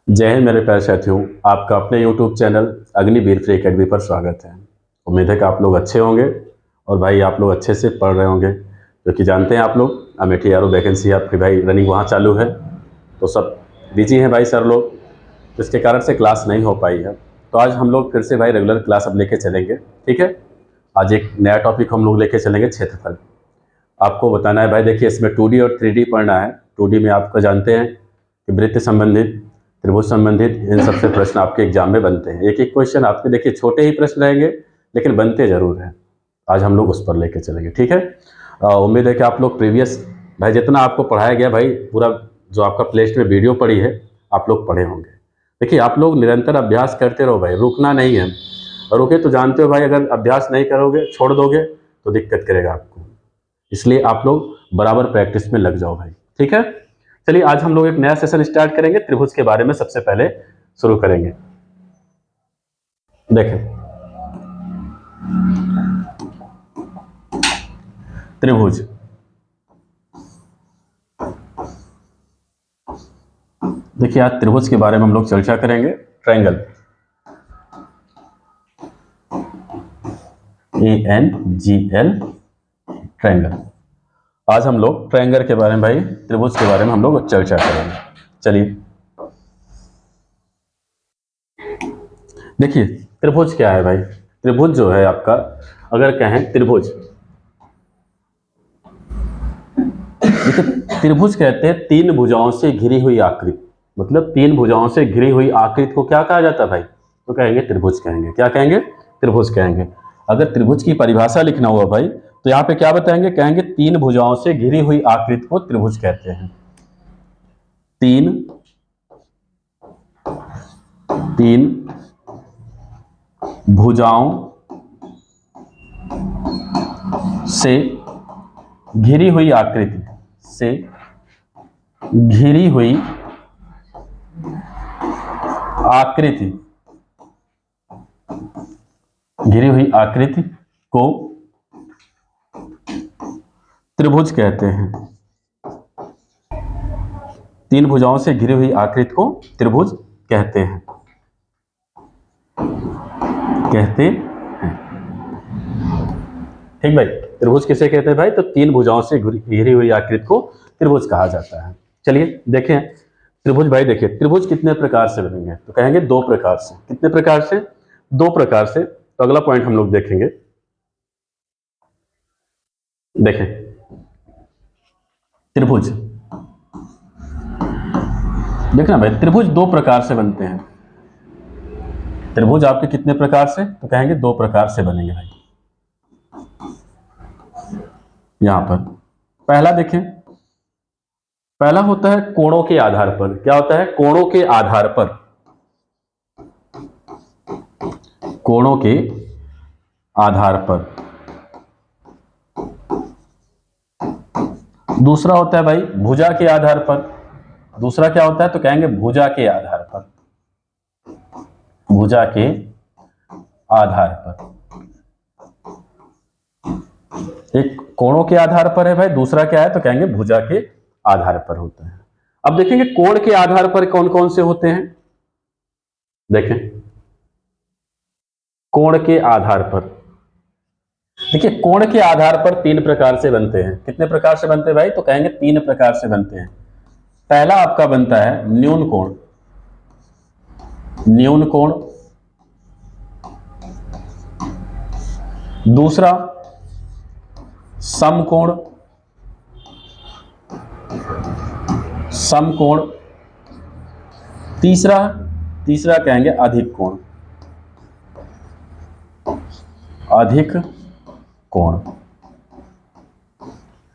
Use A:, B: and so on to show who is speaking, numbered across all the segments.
A: जय हिंद मेरे प्यारे साथियों, आपका अपने YouTube channel Agniveer free academy पर स्वागत है। उम्मीद है कि आप लोग अच्छे होंगे और भाई आप लोग अच्छे से पढ़ रहे होंगे, क्योंकि जानते हैं आप लोग अमेठी आर वैकेंसी आपकी भाई रनिंग वहाँ चालू है, तो सब बिजी हैं भाई सर लोग, तो इसके कारण से क्लास नहीं हो पाई है। तो आज हम लोग फिर से भाई रेगुलर क्लास अब लेके चलेंगे, ठीक है। आज एक नया टॉपिक हम लोग लेके चलेंगे, क्षेत्रफल। आपको बताना है भाई, देखिए इसमें 2D और 3D पढ़ना है। 2D में आपको जानते हैं कि वृत्त संबंधित, त्रिभुज संबंधित, इन सबसे प्रश्न आपके एग्जाम में बनते हैं। एक एक क्वेश्चन आपके देखिए छोटे ही प्रश्न रहेंगे, लेकिन बनते जरूर हैं। आज हम लोग उस पर लेके चलेंगे, ठीक है। उम्मीद है कि आप लोग प्रीवियस भाई जितना आपको पढ़ाया गया भाई, पूरा जो आपका प्लेलिस्ट में वीडियो पड़ी है आप लोग पढ़े होंगे। देखिए आप लोग निरंतर अभ्यास करते रहो भाई, रुकना नहीं है। और रुके तो जानते हो भाई, अगर अभ्यास नहीं करोगे, छोड़ दोगे तो दिक्कत करेगा आपको। इसलिए आप लोग बराबर प्रैक्टिस में लग जाओ भाई, ठीक है। चलिए आज हम लोग एक नया सेशन स्टार्ट करेंगे। त्रिभुज के बारे में सबसे पहले शुरू करेंगे। देखें, त्रिभुज, देखिए आज त्रिभुज के बारे में हम लोग चर्चा करेंगे। Triangle, ANGL, triangle. आज हम लोग ट्रायंगल के बारे में भाई, त्रिभुज के बारे में हम लोग चर्चा करेंगे। चलिए देखिए त्रिभुज क्या है भाई। त्रिभुज जो है आपका, अगर कहें त्रिभुज, देखिए त्रिभुज कहते हैं तीन भुजाओं से घिरी हुई आकृति। मतलब तीन भुजाओं से घिरी हुई आकृति को क्या कहा जाता है भाई? तो कहेंगे त्रिभुज कहेंगे। क्या कहेंगे? त्रिभुज कहेंगे। अगर त्रिभुज की परिभाषा लिखना हुआ भाई, तो यहाँ पे क्या बताएंगे? कहेंगे तीन भुजाओं से घिरी हुई आकृति को त्रिभुज कहते हैं। तीन भुजाओं से घिरी हुई आकृति, से घिरी हुई आकृति, घिरी हुई आकृति को त्रिभुज कहते हैं। तीन भुजाओं से घिरी हुई आकृति को त्रिभुज कहते हैं, कहते हैं। ठीक भाई, त्रिभुज किसे कहते हैं भाई? तो तीन भुजाओं से घिरी हुई आकृति को त्रिभुज कहा जाता है। चलिए देखें त्रिभुज भाई। देखिए त्रिभुज कितने प्रकार से बनेंगे? तो कहेंगे दो प्रकार से। कितने प्रकार से? दो प्रकार से। तो अगला पॉइंट हम लोग देखेंगे। देखें त्रिभुज, देखना भाई, त्रिभुज दो प्रकार से बनते हैं। त्रिभुज आपके कितने प्रकार से? तो कहेंगे दो प्रकार से बनेंगे भाई। यहां पर पहला देखें, पहला होता है कोणों के आधार पर। क्या होता है? कोणों के आधार पर, कोणों के आधार पर। दूसरा होता है भाई भुजा के आधार पर। दूसरा क्या होता है? तो कहेंगे भुजा के आधार पर, भुजा के आधार पर। एक कोणों के आधार पर है भाई, दूसरा क्या है? तो कहेंगे भुजा के आधार पर होता है। अब देखेंगे कोण के आधार पर कौन कौन से होते हैं। देखें कोण के आधार पर, देखिए कोण के आधार पर तीन प्रकार से बनते हैं। कितने प्रकार से बनते हैं भाई? तो कहेंगे तीन प्रकार से बनते हैं। पहला आपका बनता है न्यून कोण, न्यून कोण। दूसरा समकोण, समकोण। तीसरा कहेंगे अधिक कोण, अधिक कोण।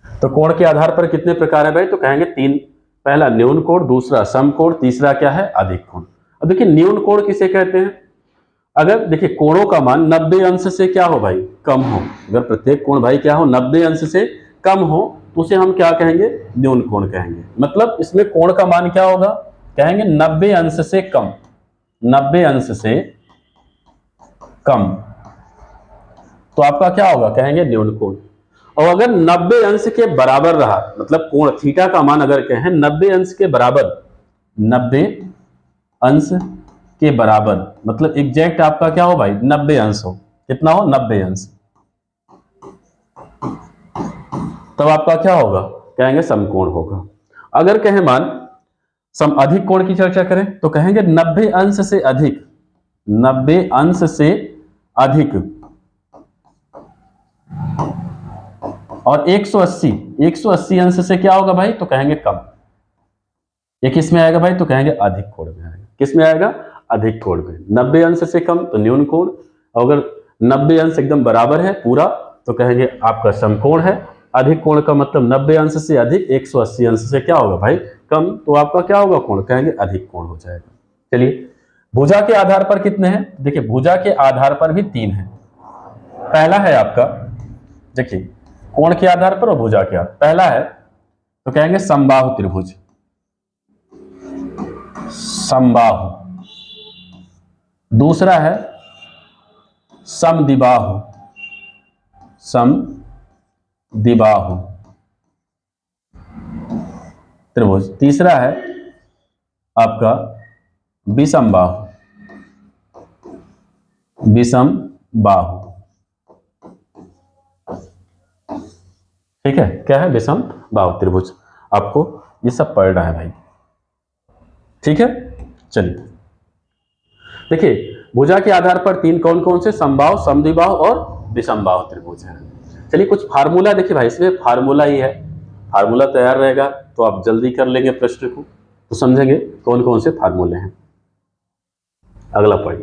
A: तो कोण के आधार पर कितने प्रकार है भाई? तो कहेंगे तीन। पहला न्यून कोण, दूसरा समकोण, तीसरा क्या है? अधिक कोण। अब देखिए न्यून कोण किसे कहते हैं? अगर देखिए कोणों का मान 90 अंश से क्या हो भाई? कम हो। अगर प्रत्येक कोण भाई क्या हो? 90 अंश से कम हो, तो उसे हम क्या कहेंगे? न्यून कोण कहेंगे। मतलब इसमें कोण का मान क्या होगा? कहेंगे 90 अंश से कम, 90 अंश से कम। तो आपका क्या होगा? कहेंगे न्यून कोण। और अगर 90 अंश के बराबर रहा, मतलब कोण थीटा का मान अगर कहें 90 अंश के बराबर, 90 अंश के बराबर, मतलब एग्जैक्ट आपका क्या हो भाई, 90 अंश हो। कितना हो, 90 अंश। तब आपका क्या होगा, कहेंगे समकोण होगा। अगर कहें मान सम अधिक कोण की चर्चा करें तो कहेंगे 90 अंश से अधिक, 90 अंश से अधिक और 180 अंश से क्या होगा भाई, तो कहेंगे कम। ये किस में आएगा भाई, तो कहेंगे अधिक कोण में आएगा। किस में आएगा, अधिक कोण में। 90 अंश से कम तो न्यून कोण, अगर 90 अंश एकदम बराबर है पूरा तो कहेंगे आपका समकोण है। अधिक कोण का मतलब 90 अंश से अधिक, 180 अंश से क्या होगा भाई, कम, तो आपका क्या होगा कोण, कहेंगे अधिक कोण हो जाएगा। चलिए भुजा के आधार पर कितने हैं, देखिए भुजा के आधार पर भी 3 है। पहला है आपका, देखिए कोण के आधार पर और भुजा के आधार, पहला है तो कहेंगे समबाहु त्रिभुज, समबाहु। दूसरा है समद्विबाहु, समद्विबाहु त्रिभुज। तीसरा है आपका विषमबाहु, विषमबाहु। ठीक है, क्या है, विषमबाहु त्रिभुज। आपको ये सब पढ़ना है भाई, ठीक है। चलिए देखिए भुजा के आधार पर 3 कौन कौन से, समबाहु, समद्विबाहु और विषमबाहु त्रिभुज है। चलिए कुछ फार्मूला देखिए भाई, इसमें फार्मूला ही है, फार्मूला तैयार रहेगा तो आप जल्दी कर लेंगे प्रश्न को, तो समझेंगे कौन कौन से फार्मूले हैं। अगला पॉइंट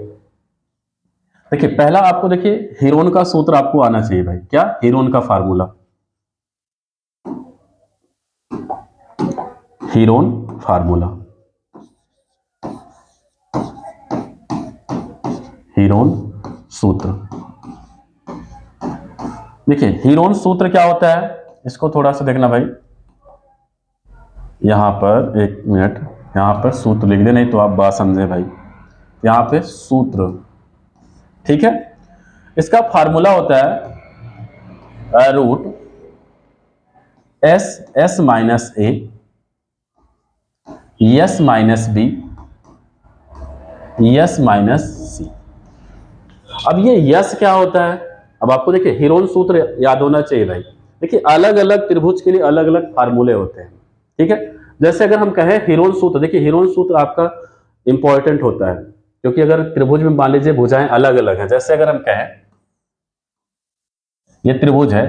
A: देखिए, पहला आपको देखिए हीरोन का सूत्र आपको आना चाहिए भाई। क्या, हीरोन का फार्मूला, हीरोन फार्मूला, हीरोन सूत्र। देखिए हीरोन सूत्र क्या होता है, इसको थोड़ा सा देखना भाई। यहां पर एक मिनट, यहां पर सूत्र लिख दे, नहीं तो आप बात समझे भाई। यहां पे सूत्र, ठीक है। इसका फार्मूला होता है root S minus A, S minus B, S minus C. अब ये यस क्या होता है, अब आपको देखिए हीरोन सूत्र याद होना चाहिए भाई। देखिए अलग अलग त्रिभुज के लिए अलग अलग फार्मूले होते हैं, ठीक है। जैसे अगर हम कहें हीरोन सूत्र, देखिए हीरोन सूत्र आपका इंपॉर्टेंट होता है, क्योंकि अगर त्रिभुज में मान लीजिए भुजाएं अलग अलग हैं। जैसे अगर हम कहें ये त्रिभुज है,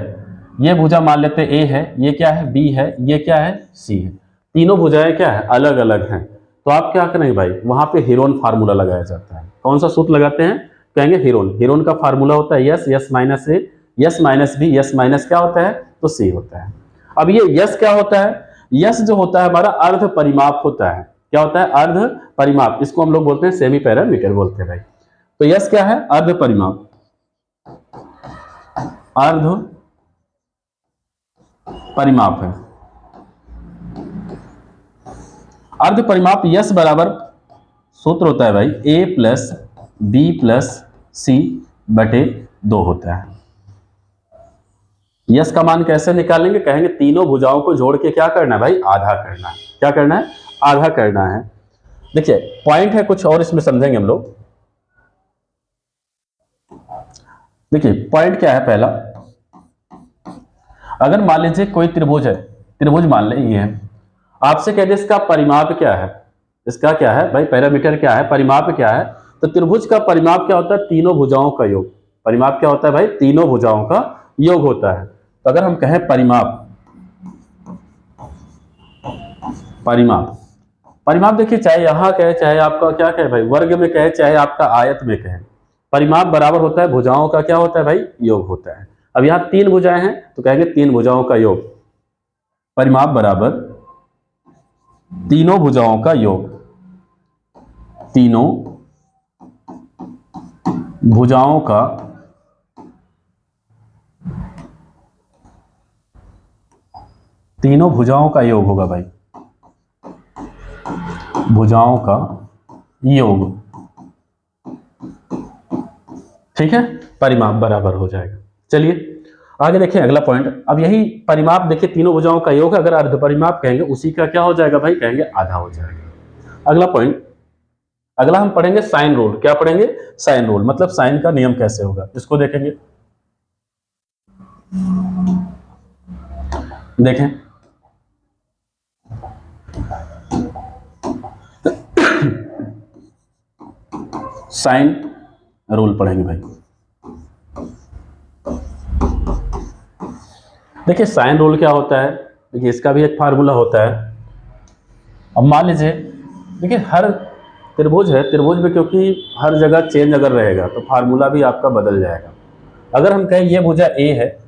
A: ये भुजा मान लेते ए है, ये क्या है, बी है, ये क्या है, सी है। तीनों भुजाएं क्या है, अलग अलग हैं। तो आप क्या करेंगे भाई, वहां पे हीरोन फार्मूला लगाया जाता है। कौन सा सूत्र लगाते हैं, कहेंगे हीरोन। हीरोन का फार्मूला होता है S, S minus A, S minus B, S minus क्या होता है, तो सी होता है। अब ये यस क्या होता है, यस जो होता है हमारा अर्ध परिमाप होता है। क्या होता है, अर्ध परिमाप, इसको हम लोग बोलते हैं सेमी पैरामीटर बोलते हैं भाई। तो यस क्या है, अर्ध परिमाप, अर्ध परिमाप है। अर्ध परिमाप यस बराबर सूत्र होता है भाई ए प्लस बी प्लस सी बटे 2 होता है। यस का मान कैसे निकालेंगे, कहेंगे तीनों भुजाओं को जोड़ के क्या करना है भाई, आधा करना है। क्या करना है, आधा करना है। देखिए पॉइंट है कुछ और, इसमें समझेंगे हम लोग। देखिए पॉइंट क्या है, पहला अगर मान लीजिए कोई त्रिभुज है, त्रिभुज मान लें ये है, आपसे कह दे इसका परिमाप क्या है, इसका क्या है भाई, पैरामीटर क्या है, परिमाप क्या है। तो त्रिभुज का परिमाप क्या होता है, तीनों भुजाओं का योग। परिमाप क्या होता है भाई, तीनों भुजाओं का योग होता है। तो अगर हम कहें परिमाप, परिमाप, परिमाप देखिए चाहे यहां कहे, चाहे आपका क्या कहे भाई, वर्ग में कहे, चाहे आपका आयत में कहे, परिमाप बराबर होता है भुजाओं का क्या होता है भाई, योग होता है। अब यहां 3 भुजाएं हैं तो कहेंगे 3 भुजाओं का योग, परिमाप बराबर तीनों भुजाओं का योग, तीनों भुजाओं का तीनों भुजाओं का योग होगा भाई, भुजाओं का योग, ठीक है, परिमाप बराबर हो जाएगा। चलिए आगे देखिए अगला पॉइंट। अब यही परिमाप देखिए तीनों भुजाओं का योग, अगर अर्ध परिमाप कहेंगे उसी का क्या हो जाएगा भाई, कहेंगे आधा हो जाएगा। अगला पॉइंट, अगला हम पढ़ेंगे साइन रूल। क्या पढ़ेंगे? साइन रूल, मतलब साइन का नियम कैसे होगा इसको देखेंगे। देखें, साइन रूल पढ़ेंगे भाई। देखिए साइन रूल क्या होता है, देखिए इसका भी एक फार्मूला होता है। अब मान लीजिए, देखिए हर त्रिभुज है, त्रिभुज में क्योंकि हर जगह चेंज अगर रहेगा तो फार्मूला भी आपका बदल जाएगा। अगर हम कहें ये भुजा ए है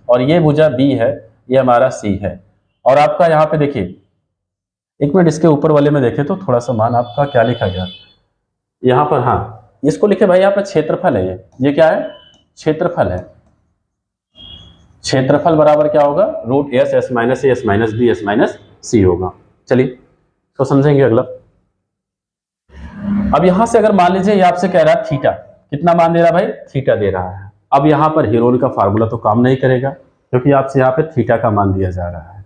A: और ये भुजा बी है, ये हमारा सी है, और आपका यहाँ पे देखिए, एक मिनट इसके ऊपर वाले में देखें तो थोड़ा सा मान आपका क्या लिखा गया यहाँ पर, हाँ इसको लिखे भाई, यहाँ पर क्षेत्रफल है, ये क्या है? क्षेत्रफल है। क्षेत्रफल बराबर क्या होगा? Root S, S minus A, S minus B, S minus C होगा। चलिए तो समझेंगे अगला। अब यहां से अगर मान लीजिए ये आपसे कह रहा है थीटा, कितना मान दे रहा है भाई? थीटा दे रहा है। अब यहां पर हीरोन का फार्मूला तो काम नहीं करेगा क्योंकि आपसे यहाँ पे थीटा का मान दिया जा रहा है।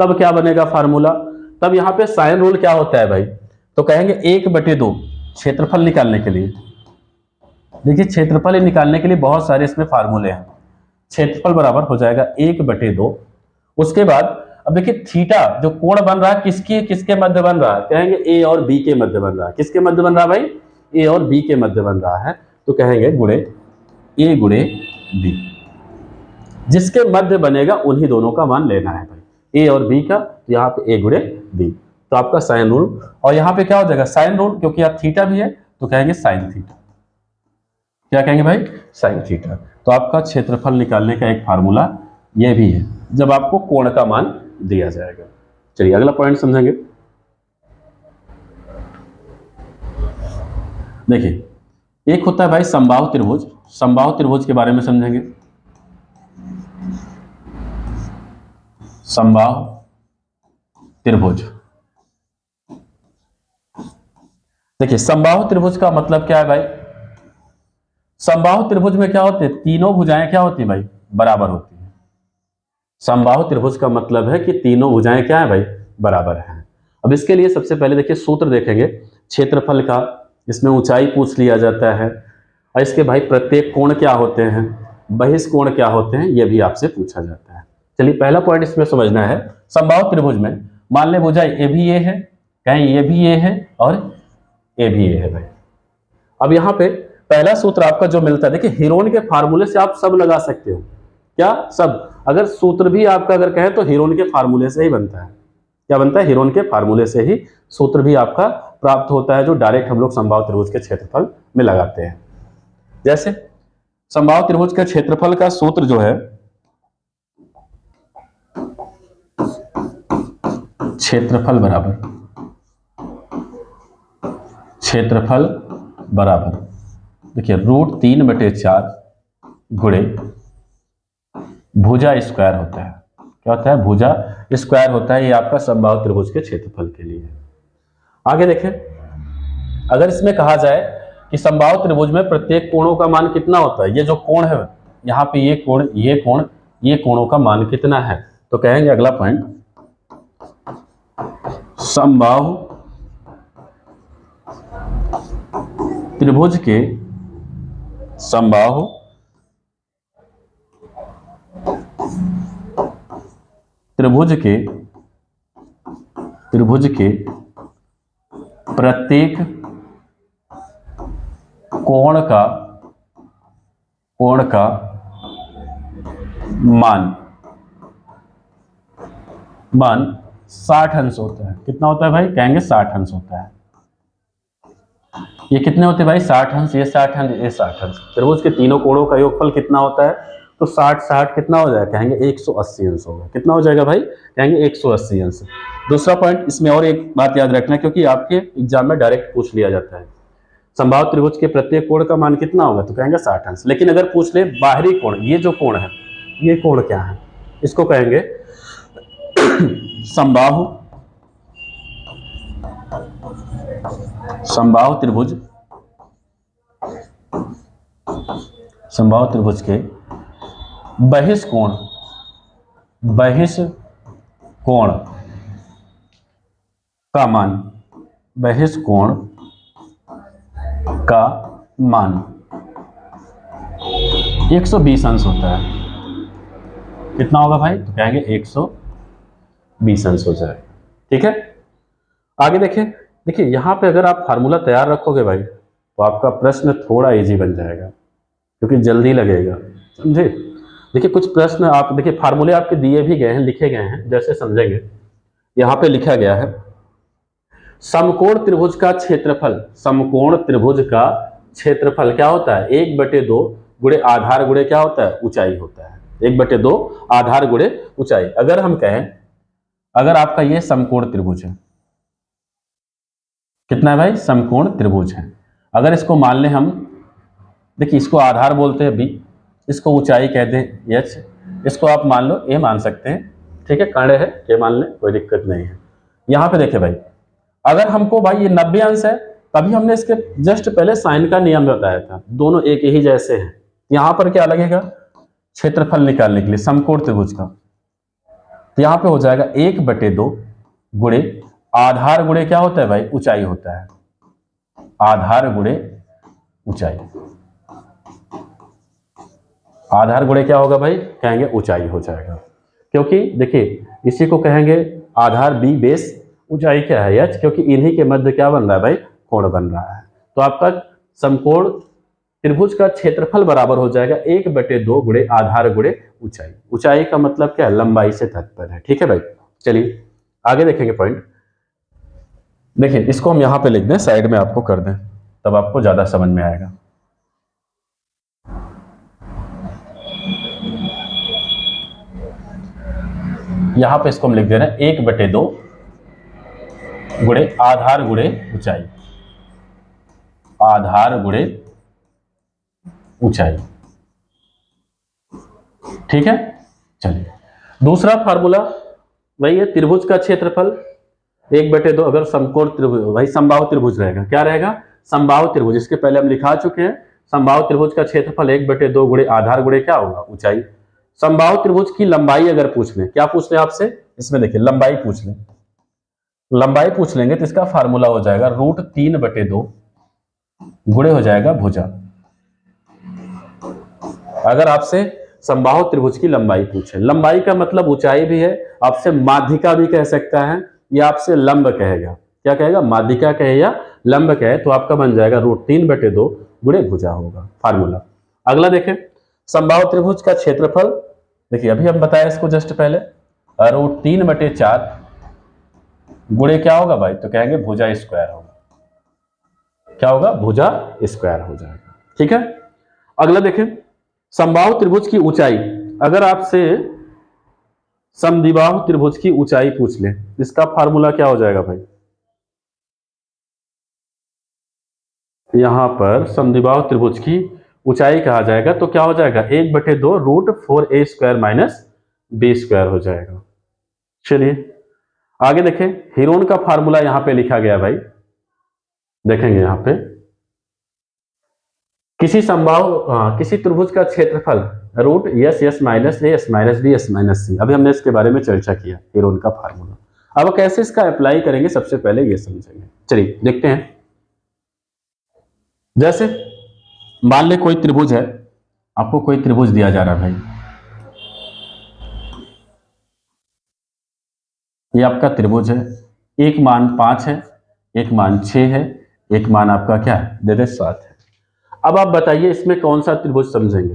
A: तब क्या बनेगा फार्मूला? तब यहाँ पे साइन रूल क्या होता है भाई? तो कहेंगे 1/2 क्षेत्रफल निकालने के लिए। देखिए क्षेत्रफल निकालने के लिए बहुत सारे इसमें फार्मूले हैं। क्षेत्रफल बराबर हो जाएगा 1/2। उसके बाद अब देखिए थीटा जो कोण बन रहा है किसकी किसके मध्य बन रहा है? कहेंगे ए और बी के मध्य बन रहा है। किसके मध्य बन रहा है भाई? ए और बी के मध्य बन रहा है। तो कहेंगे गुणे ए गुणे बी, जिसके मध्य बनेगा उन्हीं दोनों का मान लेना है भाई, ए और बी का। तो यहाँ पे ए गुणे बी, तो आपका साइन रूल। और यहाँ पे क्या हो जाएगा? साइन रूल, क्योंकि आप थीटा भी है तो कहेंगे साइन थीटा। क्या कहेंगे भाई? Sine theta. तो आपका क्षेत्रफल निकालने का एक फार्मूला ये भी है जब आपको कोण का मान दिया जाएगा। चलिए अगला पॉइंट समझेंगे। देखिए एक होता है भाई समबाहु त्रिभुज। समबाहु त्रिभुज के बारे में समझेंगे। समबाहु त्रिभुज, देखिए समबाहु त्रिभुज का मतलब क्या है भाई? समबाहु त्रिभुज में क्या होते हैं? तीनों भुजाएं क्या होती है भाई? बराबर होती है। समबाहु त्रिभुज का मतलब है कि तीनों भुजाएं क्या है भाई? बराबर हैं। अब इसके लिए सबसे पहले देखिए सूत्र देखेंगे क्षेत्रफल का, इसमें ऊंचाई पूछ लिया जाता है, और इसके भाई प्रत्येक कोण क्या होते हैं, बहिष्कोण क्या होते हैं, यह भी आपसे पूछा जाता है। चलिए पहला पॉइंट इसमें समझना है। समबाहु त्रिभुज में मान ले भुजा ए भी ए है, कहें ये भी ए है और ए भी ए है भाई। अब यहाँ पे पहला सूत्र आपका जो मिलता है, देखिए हीरोन के फार्मूले से आप सब लगा सकते हो। क्या? सब। अगर सूत्र भी आपका अगर कहें तो हीरोन के फार्मूले से ही बनता है। क्या बनता है? हीरोन के फार्मूले से ही सूत्र भी आपका प्राप्त होता है, जो डायरेक्ट हम लोग समबाहु त्रिभुज के क्षेत्रफल में लगाते हैं। जैसे समबाहु त्रिभुज के क्षेत्रफल का सूत्र जो है, क्षेत्रफल बराबर देखिए √3/4 गुणे भुजा स्क्वायर होता है। क्या होता है? भुजा स्क्वायर होता है। ये आपका समबाहु त्रिभुज के क्षेत्रफल के लिए। आगे देखें, अगर इसमें कहा जाए कि समबाहु त्रिभुज में प्रत्येक कोणों का मान कितना होता है, ये जो कोण है यहाँ पे, ये कोण, ये कोण, ये कोणों का मान कितना है, तो कहेंगे अगला पॉइंट, समबाहु त्रिभुज के प्रत्येक कोण का मान 60 अंश होता है। कितना होता है भाई? कहेंगे 60 अंश होता है। ये कितने होते हैं भाई? 60 अंश, ये 60 अंश, ये 60 अंश। त्रिभुज के तीनों कोणों का योगफल कितना होता है? तो 60 कितना हो जाएगा? कहेंगे 180 अंश होगा। कितना हो जाएगा भाई? कहेंगे 180 अंश। दूसरा पॉइंट इसमें और एक बात याद रखना, क्योंकि आपके एग्जाम में डायरेक्ट पूछ लिया जाता है, समबाहु त्रिभुज के प्रत्येक कोण का मान कितना होगा, तो कहेंगे 60 अंश। लेकिन अगर पूछ ले बाहरी कोण, ये जो कोण है, ये कोण क्या है, इसको कहेंगे समबाहु त्रिभुज के बहिष्कोण का मान, बहिष्कोण का मान 120 अंश होता है। कितना होगा भाई? तो कहेंगे 120 अंश हो जाए। ठीक है, आगे देखें। देखिए यहाँ पे अगर आप फार्मूला तैयार रखोगे भाई तो आपका प्रश्न थोड़ा इजी बन जाएगा, क्योंकि जल्दी लगेगा, समझे। देखिए कुछ प्रश्न आप देखिए, फार्मूले आपके दिए भी गए हैं, लिखे गए हैं, जैसे समझेंगे। यहाँ पे लिखा गया है समकोण त्रिभुज का क्षेत्रफल, समकोण त्रिभुज का क्षेत्रफल क्या होता है? 1/2 गुणे आधार गुणे क्या होता है? ऊंचाई होता है। 1/2 आधार गुणे ऊंचाई। अगर हम कहें, अगर आपका ये समकोण त्रिभुज है, कितना है भाई? समकोण त्रिभुज है। अगर इसको मान लें हम, देखिए इसको आधार बोलते हैं बी, इसको ऊंचाई कहते हैं एच, इसको आप मान लो ए मान सकते हैं, ठीक है, कर्ण है, ये मान लें, कोई दिक्कत नहीं है। यहाँ पे देखिए भाई, अगर हमको भाई ये 90 अंश है, तभी हमने इसके जस्ट पहले साइन का नियम बताया था, दोनों एक ही जैसे हैं। यहाँ पर क्या लगेगा? क्षेत्रफल निकालने के लिए समकोण त्रिभुज का, तो यहाँ पे हो जाएगा 1/2 गुणे आधार गुणे क्या होता है भाई? ऊंचाई होता है। आधार गुणे ऊंचाई, आधार गुणे क्या होगा भाई? कहेंगे ऊंचाई हो जाएगा, क्योंकि देखिए इसी को कहेंगे आधार बी बेस, ऊंचाई क्या है? एच, क्योंकि इन्हीं के मध्य क्या बन रहा है भाई? कोण बन रहा है। तो आपका समकोण त्रिभुज का क्षेत्रफल बराबर हो जाएगा 1/2 गुणे आधार गुणे ऊंचाई। ऊंचाई का मतलब क्या है? लंबाई से तात्पर्य है। ठीक है भाई, चलिए आगे देखेंगे पॉइंट। देखिए इसको हम यहां पे लिख दें, साइड में आपको कर दें, तब आपको ज्यादा समझ में आएगा। यहां पे इसको हम लिख दे रहे हैं 1/2 गुणे आधार गुणे ऊंचाई, आधार गुणे ऊंचाई। ठीक है, चलिए दूसरा फार्मूला वही है, त्रिभुज का क्षेत्रफल 1/2। अगर समकोण त्रिभुज, भाई समबाहु त्रिभुज रहेगा, क्या रहेगा? समबाहु त्रिभुज, इसके पहले हम लिखा चुके हैं। समबाहु त्रिभुज का क्षेत्रफल 1/2 गुणे आधार गुणे क्या होगा? ऊंचाई। समबाहु त्रिभुज की लंबाई अगर पूछ लें, क्या पूछ लें आपसे? इसमें देखिए लंबाई पूछ लें, लंबाई पूछ लेंगे तो इसका फार्मूला हो जाएगा √3/2 गुणे हो जाएगा भुजा। अगर आपसे समबाहु त्रिभुज की लंबाई पूछे, लंबाई का मतलब ऊंचाई भी है, आपसे माध्यिका भी कह सकता है, या आपसे लंब कहेगा। क्या कहेगा? माध्यिका कहे या लंब कहे, तो आपका बन जाएगा √3/2 गुणे भुजा होगा फार्मूला। अगला देखें, समबाहु त्रिभुज का क्षेत्रफल, देखिए अभी हम बताया इसको जस्ट पहले, √3/4 गुणे क्या होगा भाई? तो कहेंगे भुजा स्क्वायर होगा। क्या होगा? भुजा स्क्वायर हो जाएगा। ठीक है, अगला देखें, समबाहु त्रिभुज की ऊंचाई। अगर आपसे समद्विबाहु त्रिभुज की ऊंचाई पूछ ले, इसका फार्मूला क्या हो जाएगा भाई? यहां पर समद्विबाहु त्रिभुज की ऊंचाई कहा जाएगा, तो क्या हो जाएगा? 1/2 √4a² माइनस b² हो जाएगा। चलिए आगे देखें, हीरोन का फार्मूला यहां पे लिखा गया भाई, देखेंगे यहां पे, किसी समबाहु किसी त्रिभुज का क्षेत्रफल √S minus a S minus b S minus c। अभी हमने इसके बारे में चर्चा किया, हीरोन का फार्मूला। अब कैसे इसका अप्लाई करेंगे, सबसे पहले ये समझेंगे। चलिए देखते हैं। जैसे मान ले कोई त्रिभुज है, आपको कोई त्रिभुज दिया जा रहा है भाई, ये आपका त्रिभुज है, एक मान 5 है, एक मान 6 है, एक मान आपका क्या है? दे दे 7 है। अब आप बताइए इसमें कौन सा त्रिभुज समझेंगे?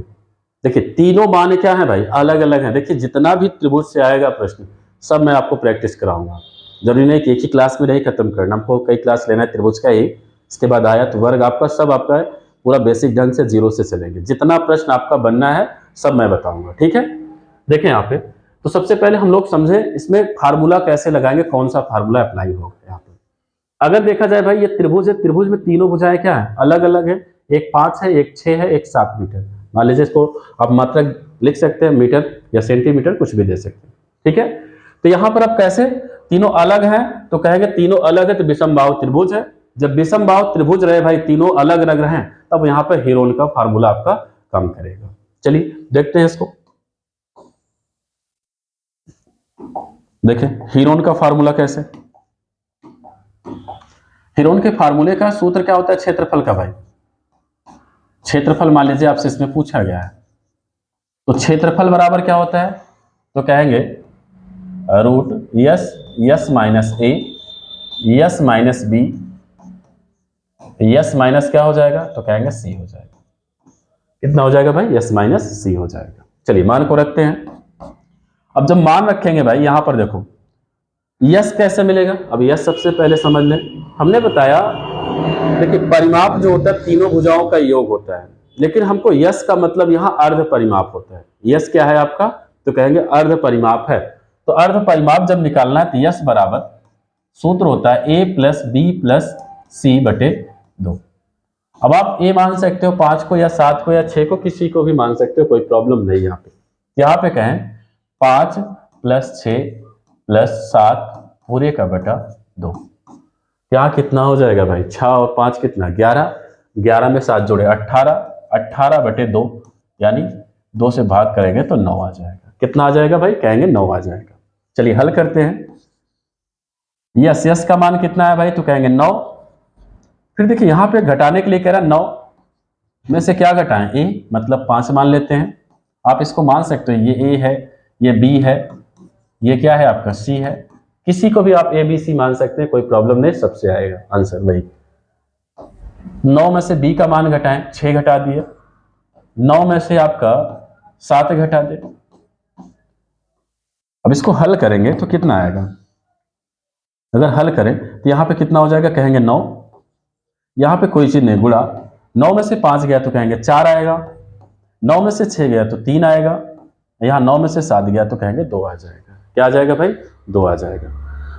A: देखिए तीनों मान क्या है भाई? अलग अलग है। देखिए जितना भी त्रिभुज से आएगा प्रश्न, सब मैं आपको प्रैक्टिस कराऊंगा। जरूरी नहीं कि एक ही क्लास में नहीं खत्म करना, हमको कई क्लास लेना है त्रिभुज का ही। इसके बाद आयत वर्ग आपका सब आपका है, पूरा बेसिक ढंग से जीरो से चलेंगे। जितना प्रश्न आपका बनना है सब मैं बताऊंगा। ठीक है, देखें यहाँ पे, तो सबसे पहले हम लोग समझे इसमें फार्मूला कैसे लगाएंगे, कौन सा फार्मूला अप्लाई होगा यहाँ पे। अगर देखा जाए भाई, ये त्रिभुज है, त्रिभुज में तीनों भुजाएं क्या है? अलग अलग है। एक 5 है, एक 6 है, एक 7 मीटर। मान लीजिए इसको आप मात्रक लिख सकते हैं, मीटर या सेंटीमीटर कुछ भी दे सकते हैं। ठीक है, तो यहां पर आप कैसे, तीनों अलग हैं तो कहेंगे तीनों अलग है तो विषमबाहु त्रिभुज है। जब विषमबाहु त्रिभुज रहे भाई, तीनों अलग अलग रहे, तब यहां पर हीरोन का फार्मूला आपका काम करेगा। चलिए देखते हैं इसको। देखें हीरोन का फार्मूला कैसे, फिर उनके फार्मूले का सूत्र क्या होता है क्षेत्रफल का भाई? क्षेत्रफल मान लीजिए आपसे इसमें पूछा गया है, तो क्षेत्रफल बराबर क्या होता है? तो कहेंगे root S minus A S minus B, S minus क्या हो जाएगा? तो कहेंगे सी हो जाएगा। कितना हो जाएगा भाई? यस माइनस सी हो जाएगा। चलिए मान को रखते हैं। अब जब मान रखेंगे भाई, यहां पर देखो यस कैसे मिलेगा? अब यस सबसे पहले समझ लें। हमने बताया देखिए परिमाप जो होता है तीनों भुजाओं का योग होता है, लेकिन हमको यस का मतलब यहाँ अर्ध परिमाप होता है। यस क्या है आपका? तो कहेंगे अर्ध परिमाप है। तो अर्ध परिमाप जब निकालना है तो यस बराबर सूत्र होता है ए प्लस बी प्लस सी बटे 2। अब आप ए मान सकते हो 5 को या 7 को या 6 को, किसी को भी मान सकते हो, कोई प्रॉब्लम नहीं। यहाँ पे कहें 5 प्लस 6 प्लस 7 पूरे का बटा 2। क्या कितना हो जाएगा भाई? 6 और 5 कितना? 11। 11 में 7 जोड़े 18, 18 बटे 2 यानी 2 से भाग करेंगे तो 9 आ जाएगा। कितना आ जाएगा भाई? कहेंगे 9 आ जाएगा। चलिए हल करते हैं। यस यस का मान कितना है भाई? तो कहेंगे 9। फिर देखिए यहां पे घटाने के लिए कह रहा है 9 में से क्या घटाएं? ए, मतलब 5 मान लेते हैं। आप इसको मान सकते हो, ये ए है, ये बी है, ये क्या है आपका सी है। किसी को भी आप ए बी सी मान सकते हैं, कोई प्रॉब्लम नहीं, सबसे आएगा आंसर वही। 9 में से बी का मान घटाएं, 6 घटा दिए। 9 में से आपका 7 घटा दे। अब इसको हल करेंगे तो कितना आएगा? अगर हल करें तो यहां पे कितना हो जाएगा? कहेंगे 9। यहां पे कोई चीज नहीं, गुणा। 9 में से 5 गया तो कहेंगे 4 आएगा। 9 में से 6 गया तो 3 आएगा। यहां 9 में से 7 गया तो कहेंगे 2 आ जाएगा। क्या आ जाएगा भाई? 2 आ जाएगा।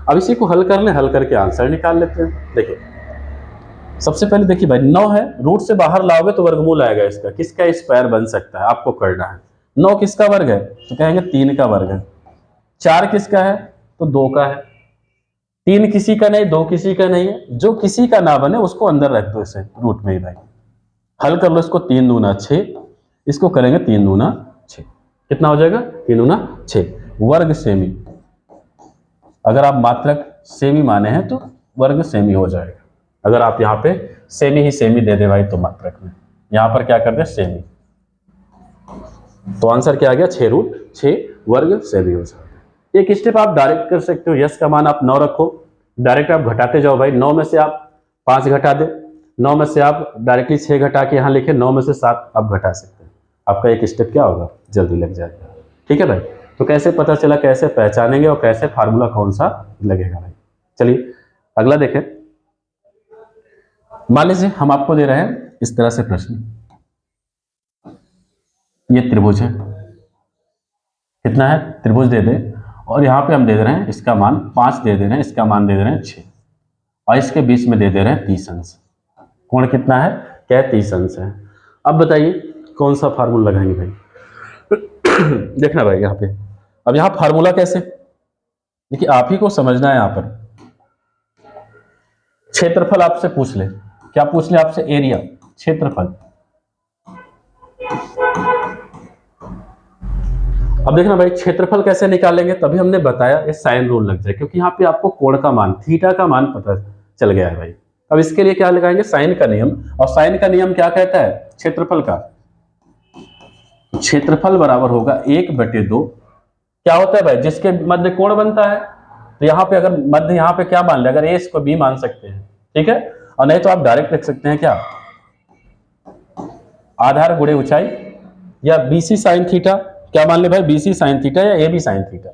A: अब इसी को हल कर लें, हल करके आंसर निकाल लेते हैं। देखिए सबसे पहले देखिए भाई 9 है, रूट से बाहर लाओगे तो वर्गमूल आएगा इसका। किसका स्क्वायर बन सकता है आपको करना है। 9 किसका वर्ग है? तो कहेंगे 3 का वर्ग है। 4 किसका है? तो 2 का है। 3 किसी का नहीं, 2 किसी का नहीं है। जो किसी का ना बने उसको अंदर रख दो इसे रूट में ही भाई। हल कर लो इसको। 3 दूना 6, इसको करेंगे 3 दूना 6। कितना हो जाएगा? 3 दूना 6 वर्ग सेमी। अगर आप मात्रक सेमी माने हैं तो वर्ग सेमी हो जाएगा। अगर आप यहाँ पे सेमी ही सेमी दे दे भाई तो मात्रक में, यहाँ पर क्या कर दे? सेमी। तो आंसर क्या आ गया? 6 रूट 6 वर्ग सेमी हो जाएगा। एक स्टेप आप डायरेक्ट कर सकते हो। यस का मान आप 9 रखो, डायरेक्ट आप घटाते जाओ भाई। 9 में से आप 5 घटा दे, 9 में से आप डायरेक्टली 6 घटा के यहाँ लिखे, 9 में से 7 आप घटा सकते हैं। आपका एक स्टेप क्या होगा? जल्दी लग जाएगा। ठीक है भाई। तो कैसे पता चला, कैसे पहचानेंगे और कैसे फार्मूला कौन सा लगेगा भाई? चलिए अगला देखें। मान लीजिए हम आपको दे रहे हैं इस तरह से प्रश्न। ये त्रिभुज है, कितना है? त्रिभुज दे दे, और यहाँ पे हम दे रहे हैं इसका मान 5 दे दे रहे हैं, इसका मान दे दे रहे हैं 6, और इसके बीच में दे दे रहे हैं 30 अंश। कोण कितना है? क्या है? 30 अंश है। अब बताइए कौन सा फार्मूला लगाएंगे भाई? देखना भाई यहाँ पे। अब यहाँ फार्मूला कैसे? देखिए आप ही को समझना है। यहाँ पर क्षेत्रफल आपसे पूछ ले, क्या पूछ ले आपसे? एरिया, क्षेत्रफल। अब देखना भाई क्षेत्रफल कैसे निकालेंगे, तभी हमने बताया ये साइन रूल लग जाए, क्योंकि यहाँ पे आपको कोण का मान, थीटा का मान पता चल गया है भाई। अब इसके लिए क्या लगाएंगे? साइन का नियम। और साइन का नियम क्या कहता है? क्षेत्रफल का। क्षेत्रफल बराबर होगा 1/2। क्या होता है भाई? जिसके मध्य कोण बनता है। तो यहाँ पे अगर मध्य यहाँ पे क्या मान ले, अगर ए इसको बी मान सकते हैं, ठीक है। और नहीं तो आप डायरेक्ट लिख सकते हैं क्या? आधार गुणे ऊंचाई, या बीसी साइन थीटा। क्या मान ले भाई? बीसी साइन थीटा या A B sine theta.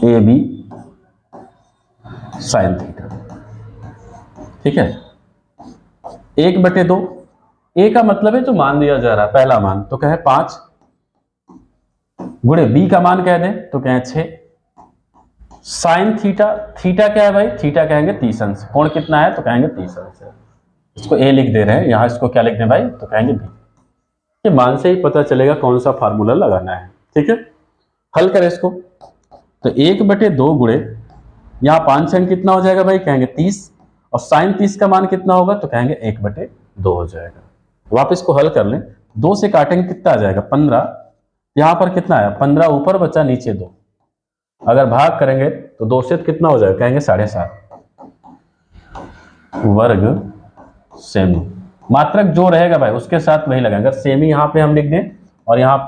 A: A B sine theta, ठीक है। 1/2। ए का मतलब है जो मान दिया जा रहा है पहला मान, तो कहे 5 गुणे बी का मान कह दें तो कहें 6 साइन थीटा। थीटा क्या है भाई? थीटा कहेंगे 30 अंश। कोण कितना है? तो कहेंगे 30 अंश है। इसको ए लिख दे रहे हैं, यहां इसको क्या लिख दें भाई? तो कहेंगे बी। ये मान से ही पता चलेगा कौन सा फार्मूला लगाना है, ठीक है। हल करें इसको तो 1/2 गुणे यहाँ 5 अंक कितना हो जाएगा भाई? कहेंगे 30, और साइन 30 का मान कितना होगा? तो कहेंगे 1/2 हो जाएगा। वापस को हल कर लें, 2 से काटेंगे कितना आ जाएगा? 15। यहाँ पर कितना आया? 15 ऊपर बचा, नीचे 2। अगर भाग करेंगे तो 2 से कितना हो जाएगा? कहेंगे 7.5। वर्ग सेमी। मात्रक जो रहेगा भाई उसके साथ वही लगाएंगे। अगर सेमी यहाँ पे हम लिख दें और यहाँ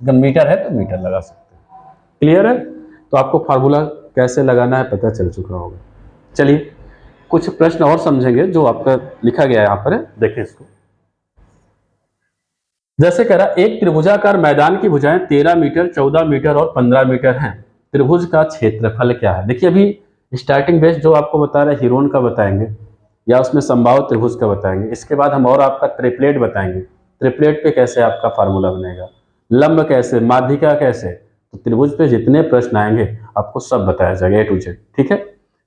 A: अगर मीटर है तो मीटर लगा सकते हैं। क्लियर है? तो आपको फार्मूला कैसे लगाना है पता चल चुका होगा। चलिए कुछ प्रश्न और समझेंगे जो आपका लिखा गया है यहाँ पर है, देखें इसको। जैसे कह रहा एक त्रिभुजाकार मैदान की भुजाएं 13 मीटर, 14 मीटर और 15 मीटर हैं। त्रिभुज का क्षेत्रफल क्या है? देखिए अभी स्टार्टिंग बेस जो आपको बता रहे हिरोन का बताएंगे या उसमें संभाव त्रिभुज का बताएंगे। इसके बाद हम और आपका ट्रिपलेट बताएंगे। ट्रिपलेट पे कैसे आपका फार्मूला बनेगा, लंब कैसे, माध्यिका कैसे। तो त्रिभुज पे जितने प्रश्न आएंगे आपको सब बताया जाएगा A to Z। ठीक है,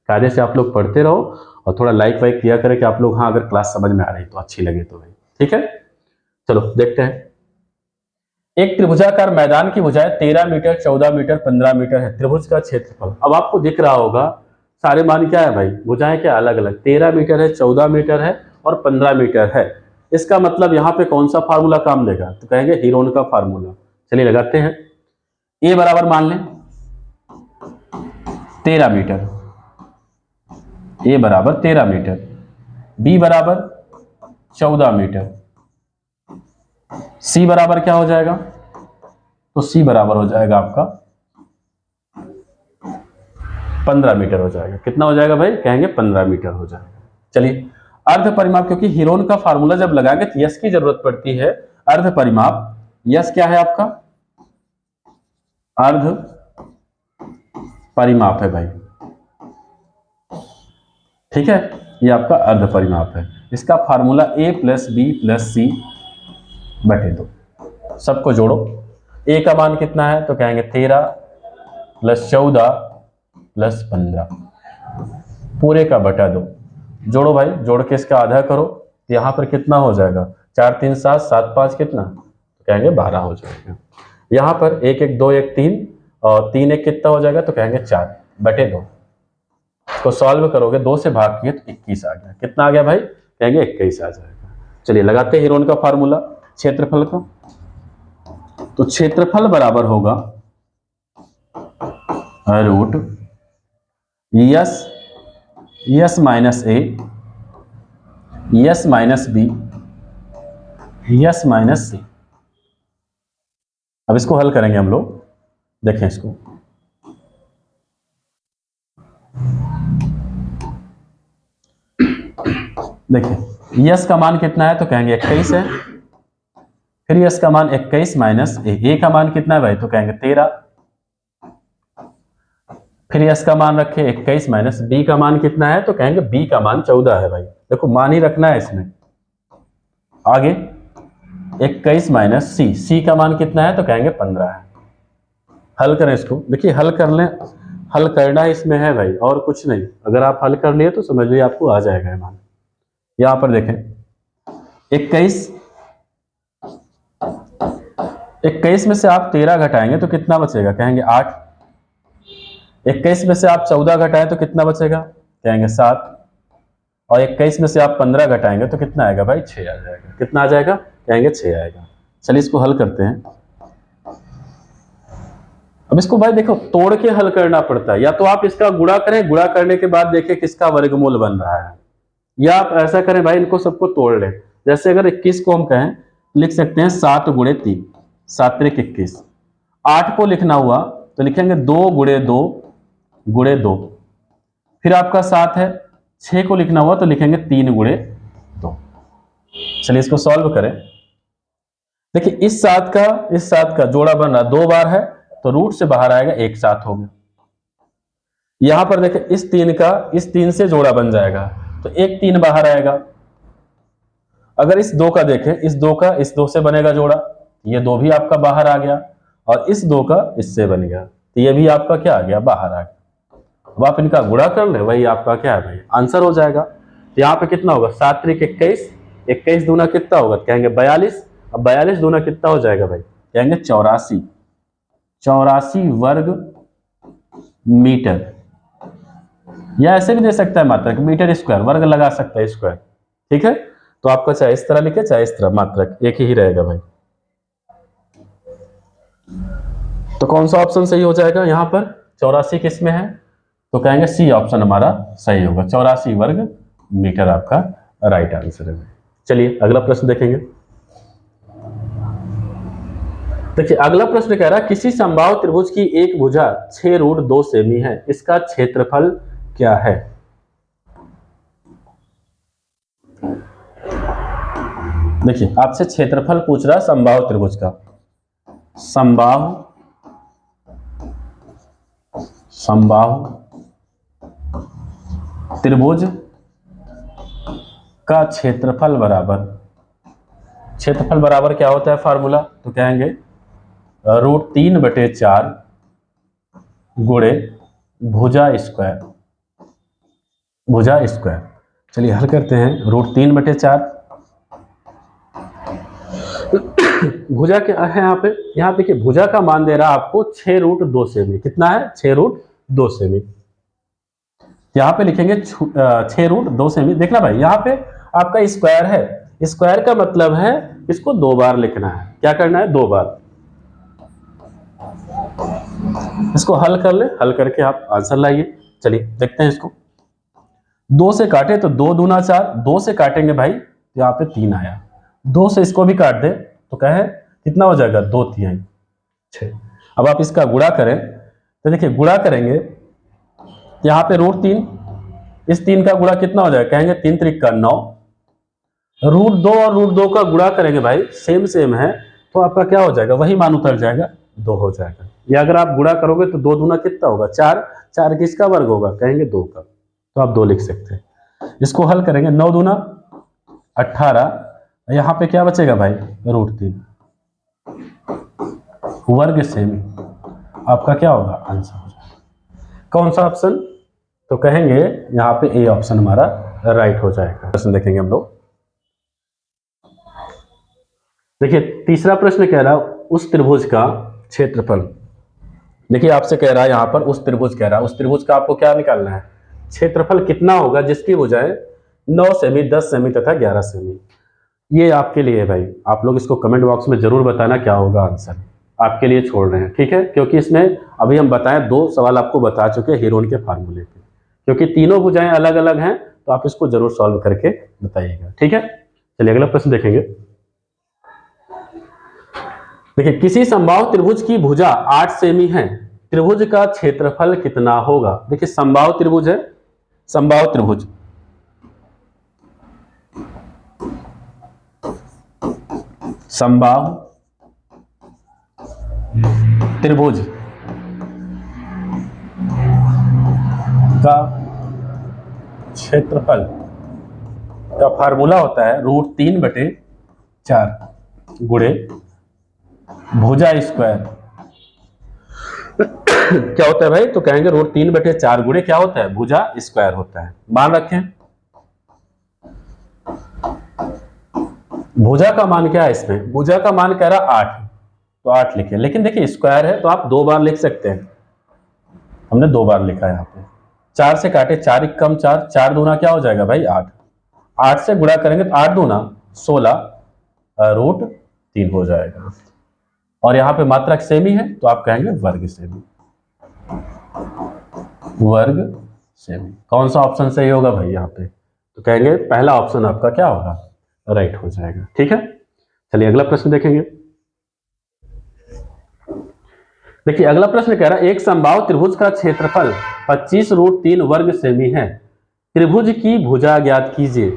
A: कायदे से आप लोग पढ़ते रहो और थोड़ा लाइक वाइक किया करें कि आप लोग हाँ अगर क्लास समझ में आ रही तो अच्छी लगे तो भाई। ठीक है, चलो देखते हैं। एक त्रिभुजाकार मैदान की भुजाएं 13 मीटर, 14 मीटर, 15 मीटर है। त्रिभुज का क्षेत्रफल अब आपको दिख रहा होगा सारे मान क्या है भाई, भुजाएं क्या अलग अलग, 13 मीटर है, 14 मीटर है और 15 मीटर है। इसका मतलब यहाँ पे कौन सा फार्मूला काम देगा? तो कहेंगे हीरोन का फार्मूला। चलिए लगाते हैं। ए बराबर मान लें 13 मीटर, ए बराबर 13 मीटर, बी बराबर 14 मीटर, सी बराबर क्या हो जाएगा? तो सी बराबर हो जाएगा आपका 15 मीटर हो जाएगा। कितना हो जाएगा भाई? कहेंगे 15 मीटर हो जाएगा। चलिए अर्ध परिमाप, क्योंकि हीरोन का फार्मूला जब लगाएंगे तो यस की जरूरत पड़ती है। अर्ध परिमाप, यस क्या है आपका? अर्ध परिमाप है भाई। ठीक है, ये आपका अर्ध परिमाप है। इसका formula a plus B plus C बटे 2। सबको जोड़ो। a का मान कितना है? तो कहेंगे 13 प्लस 14 प्लस 15 पूरे का बटा 2। जोड़ो भाई, जोड़ के इसका आधा करो तो यहाँ पर कितना हो जाएगा? 4 3 7 7 5 कितना? तो कहेंगे 12 हो जाएगा। यहाँ पर 1 1 2 1 3 और 3 1 कितना हो जाएगा? तो कहेंगे 4 बटे 2। इसको सॉल्व करोगे 2 से भाग किए तो 21 आ गया। कितना आ गया भाई? कहेंगे 21 आ जाएगा। चलिए लगाते हैं हीरोन का फार्मूला क्षेत्रफल का। तो क्षेत्रफल बराबर होगा root S, S minus A, S minus B, S minus C. अब इसको हल करेंगे हम लोग, देखें इसको। देखिए यस का मान कितना है? तो कहेंगे 21 है। फिर यस का मान 21 माइनस ए का मान कितना है भाई? तो कहेंगे 13। फिर यस का मान रखे 21 माइनस बी का मान कितना है? तो कहेंगे बी का मान 14 है भाई। देखो मान ही रखना है इसमें। आगे 21 माइनस सी, सी का मान कितना है? तो कहेंगे 15 है। हल करें इसको। देखिए हल कर लें, हल करना इसमें है भाई और कुछ नहीं। अगर आप हल कर लिए तो समझ लीजिए आपको आ जाएगा मान। यहां पर देखें 21 में से आप 13 घटाएंगे तो कितना बचेगा? कहेंगे 8। 21 में से आप 14 घटाएं तो कितना बचेगा? कहेंगे 7। और 21 में से आप 15 घटाएंगे तो कितना आएगा भाई? 6 आ जाएगा। कितना आ जाएगा? कहेंगे 6 आएगा। चलिए इसको हल करते हैं। अब इसको भाई देखो तोड़ के हल करना पड़ता है। या तो आप इसका गुणा करें, गुणा करने के बाद देखिए किसका वर्गमूल बन रहा है, या आप ऐसा करें भाई इनको सबको तोड़ लें। जैसे अगर 21 को हम कहें लिख सकते हैं 7 गुणे 3, 7 त्रिक 21। 8 को लिखना हुआ तो लिखेंगे 2 गुणे 2 गुणे 2। फिर आपका 7 है। 6 को लिखना हुआ तो लिखेंगे 3 गुणे 2। चलिए इसको सॉल्व करें। देखिए इस 7 का जोड़ा बन रहा 2 बार है तो रूट से बाहर आएगा 1 7 हो गया। यहां पर देखिए इस 3 का इस 3 से जोड़ा बन जाएगा तो 1 3 बाहर आएगा। अगर इस 2 का देखें, इस 2 का इस 2 से बनेगा जोड़ा, ये 2 भी आपका बाहर आ गया। और इस 2 का इससे बन गया तो ये भी आपका क्या आ गया? बाहर आ गया। अब आप इनका गुणा कर ले, वही आपका क्या है भाई? आंसर हो जाएगा। तो यहाँ पे कितना होगा? 7 त्रिक 21, 21 दूना कितना होगा? कहेंगे 42। अब 42 दूना कितना हो जाएगा भाई? कहेंगे 84, 84 वर्ग मीटर। या ऐसे भी दे सकता है मात्रक, मीटर स्क्वायर, वर्ग लगा सकता है स्क्वायर। ठीक है, तो आपका चाहे इस तरह लिखे चाहे इस तरह, मात्रक एक ही रहेगा भाई। तो कौन सा ऑप्शन सही हो जाएगा? यहां पर 84 किस में है? तो कहेंगे सी ऑप्शन हमारा सही होगा, 84 वर्ग मीटर आपका राइट आंसर है। चलिए अगला प्रश्न देखेंगे। देखिए अगला प्रश्न कह रहा है किसी समबाहु त्रिभुज की एक भुजा 6√2 सेमी है, इसका क्षेत्रफल क्या है? देखिए आपसे क्षेत्रफल पूछ रहा है समबाहु त्रिभुज का। समबाहु त्रिभुज का क्षेत्रफल बराबर क्या होता है फार्मूला? तो कहेंगे √3/4 गुणे भुजा स्क्वायर। चलिए हल करते हैं। √3/4 भुजा क्या है यहाँ देखिए भुजा का मान दे रहा है आपको 6√2 सेमी। कितना है? 6√2 सेमी। यहाँ पे लिखेंगे 6√2 सेमी। देखना भाई यहाँ पे आपका स्क्वायर है, स्क्वायर का मतलब है इसको 2 बार लिखना है। क्या करना है? 2 बार। इसको हल कर ले, हल करके आप आंसर लाइए। चलिए देखते हैं इसको। 2 से काटे तो 2 दूना 4, 2 से काटेंगे भाई तो यहाँ पे 3 आया, 2 से इसको भी काट दे तो कहे कितना हो जाएगा? 2 3 6। अब आप इसका गुणा करें तो देखिए गुणा करेंगे यहाँ पे √3, इस 3 का गुणा कितना हो जाएगा? कहेंगे 3 त्रिक का 9। √2 और √2 का गुणा करेंगे भाई, सेम है तो आपका क्या हो जाएगा? वही मान उतर जाएगा, 2 हो जाएगा। या अगर आप गुणा करोगे तो 2 दूना कितना होगा? 4, 4 किसका वर्ग होगा? कहेंगे 2 का, तो आप 2 लिख सकते हैं। इसको हल करेंगे 9 दूना 18, यहाँ पे क्या बचेगा भाई? √3 वर्ग सेमी। आपका क्या होगा? आंसर हो जाएगा। कौन सा ऑप्शन? तो कहेंगे यहाँ पे ए ऑप्शन हमारा राइट हो जाएगा। प्रश्न देखेंगे हम लोग। देखिए तीसरा प्रश्न कह रहा है उस त्रिभुज का क्षेत्रफल। देखिए आपसे कह रहा है यहाँ पर उस त्रिभुज कह रहा है, उस त्रिभुज का आपको क्या निकालना है? क्षेत्रफल कितना होगा जिसकी भुजाएं 9 सेमी, 10 सेमी तथा 11 सेमी। ये आपके लिए है भाई, आप लोग इसको कमेंट बॉक्स में जरूर बताना क्या होगा आंसर। आपके लिए छोड़ रहे हैं, ठीक है? क्योंकि इसमें अभी हम बताएं 2 सवाल आपको बता चुके हैं हीरोन के फार्मूले पे, क्योंकि तीनों भुजाएं अलग अलग हैं तो आप इसको जरूर सॉल्व करके बताइएगा, ठीक है? चलिए अगला प्रश्न देखेंगे। देखिए किसी समबाहु त्रिभुज की भुजा 8 सेमी है, त्रिभुज का क्षेत्रफल कितना होगा? देखिए समबाहु त्रिभुज है, समबाहु त्रिभुज का क्षेत्रफल का फार्मूला होता है √3/4 गुणे भुजा स्क्वायर। क्या होता है भाई? तो कहेंगे √3/4 गुणे क्या होता है? भुजा स्क्वायर होता है। मान रखें भुजा का मान क्या है इसमें? भुजा का मान कह रहा 8, तो 8 लिखे। लेकिन देखिए स्क्वायर है तो आप 2 बार लिख सकते हैं, हमने 2 बार लिखा है यहाँ पे। 4 से काटे 4 1 कम 4, 4 दूना क्या हो जाएगा भाई? 8, 8 से गुणा करेंगे तो 8 दूना 16 √3 हो जाएगा। और यहाँ पे मात्रक सेमी है तो आप कहेंगे वर्ग सेमी। कौन सा ऑप्शन सही होगा भाई यहाँ पे? तो कहेंगे पहला ऑप्शन आपका क्या होगा? राइट हो जाएगा, ठीक है? चलिए अगला प्रश्न देखेंगे। देखिए अगला प्रश्न कह रहा है एक समबाहु त्रिभुज का क्षेत्रफल 25√3 वर्ग सेमी है, त्रिभुज की भुजा ज्ञात कीजिए।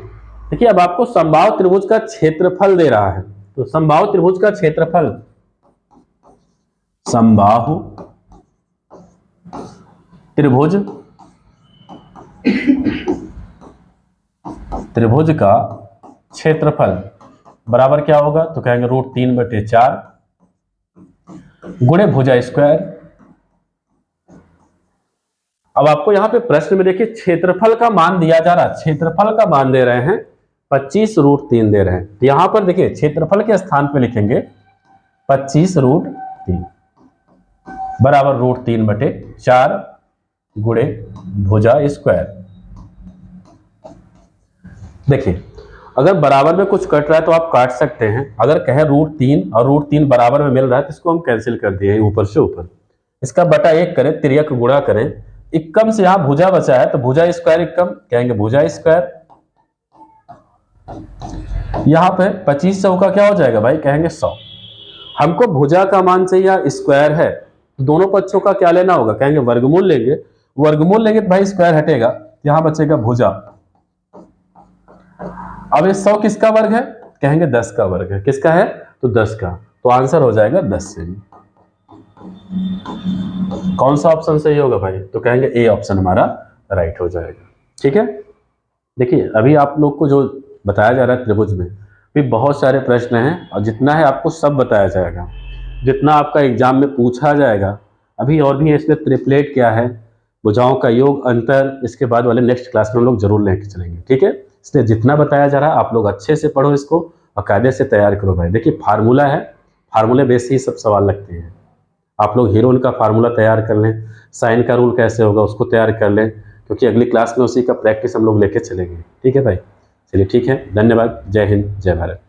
A: देखिए अब आपको समबाहु त्रिभुज का क्षेत्रफल दे रहा है, तो समबाहु त्रिभुज का क्षेत्रफल, समबाहु त्रिभुज का क्षेत्रफल बराबर क्या होगा? तो कहेंगे √3/4 गुणे भुजा स्क्वायर। अब आपको यहां पे प्रश्न में देखिए क्षेत्रफल का मान दिया जा रहा है, क्षेत्रफल का मान दे रहे हैं 25√3 दे रहे हैं। यहां पर देखिए क्षेत्रफल के स्थान पे लिखेंगे 25√3 बराबर √3/4 गुणे भुजा स्क्वायर। देखिए अगर बराबर में कुछ कट रहा है तो आप काट सकते हैं। अगर कहे √3 और √3 बराबर में मिल रहा है तो इसको हम कैंसिल कर दिए ऊपर से ऊपर। इसका बटा 1 करें, तिर्यक गुणा करें, इक्कम से यहाँ भुजा बचा है तो भुजा स्क्वायर इक्कम, कहेंगे भुजा स्क्वायर यहाँ पे 25 चौका क्या हो जाएगा भाई, कहेंगे 100। हमको भुजा का मान चाहिए या स्क्वायर है, तो दोनों पक्षों का क्या लेना होगा, कहेंगे वर्गमूल लेंगे। वर्गमूल लेंगे तो भाई स्क्वायर हटेगा, यहाँ बचेगा भुजा। अब ये 100 किसका वर्ग है, कहेंगे 10 का वर्ग है। किसका है, तो 10 का, तो आंसर हो जाएगा 10 सेमी। कौन सा ऑप्शन सही होगा भाई, तो कहेंगे ए ऑप्शन हमारा राइट हो जाएगा। ठीक है, देखिए अभी आप लोग को जो बताया जा रहा है त्रिभुज में भी बहुत सारे प्रश्न हैं, और जितना है आपको सब बताया जाएगा, जितना आपका एग्जाम में पूछा जाएगा। अभी और भी है इसमें, ट्रिपलेट क्या है, भुजाओं का योग, अंतर, इसके बाद वाले नेक्स्ट क्लास में हम लोग जरूर लेके चलेंगे। ठीक है, इसलिए जितना बताया जा रहा है आप लोग अच्छे से पढ़ो इसको और कायदे से तैयार करो भाई। देखिए फार्मूला है, फार्मूले बेस से ही सब सवाल लगते हैं। आप लोग हीरोइन का फार्मूला तैयार कर लें, साइन का रूल कैसे होगा उसको तैयार कर लें, क्योंकि अगली क्लास में उसी का प्रैक्टिस हम लोग लेके चलेंगे। ठीक है भाई, चलिए ठीक है, धन्यवाद, जय हिंद, जय भारत।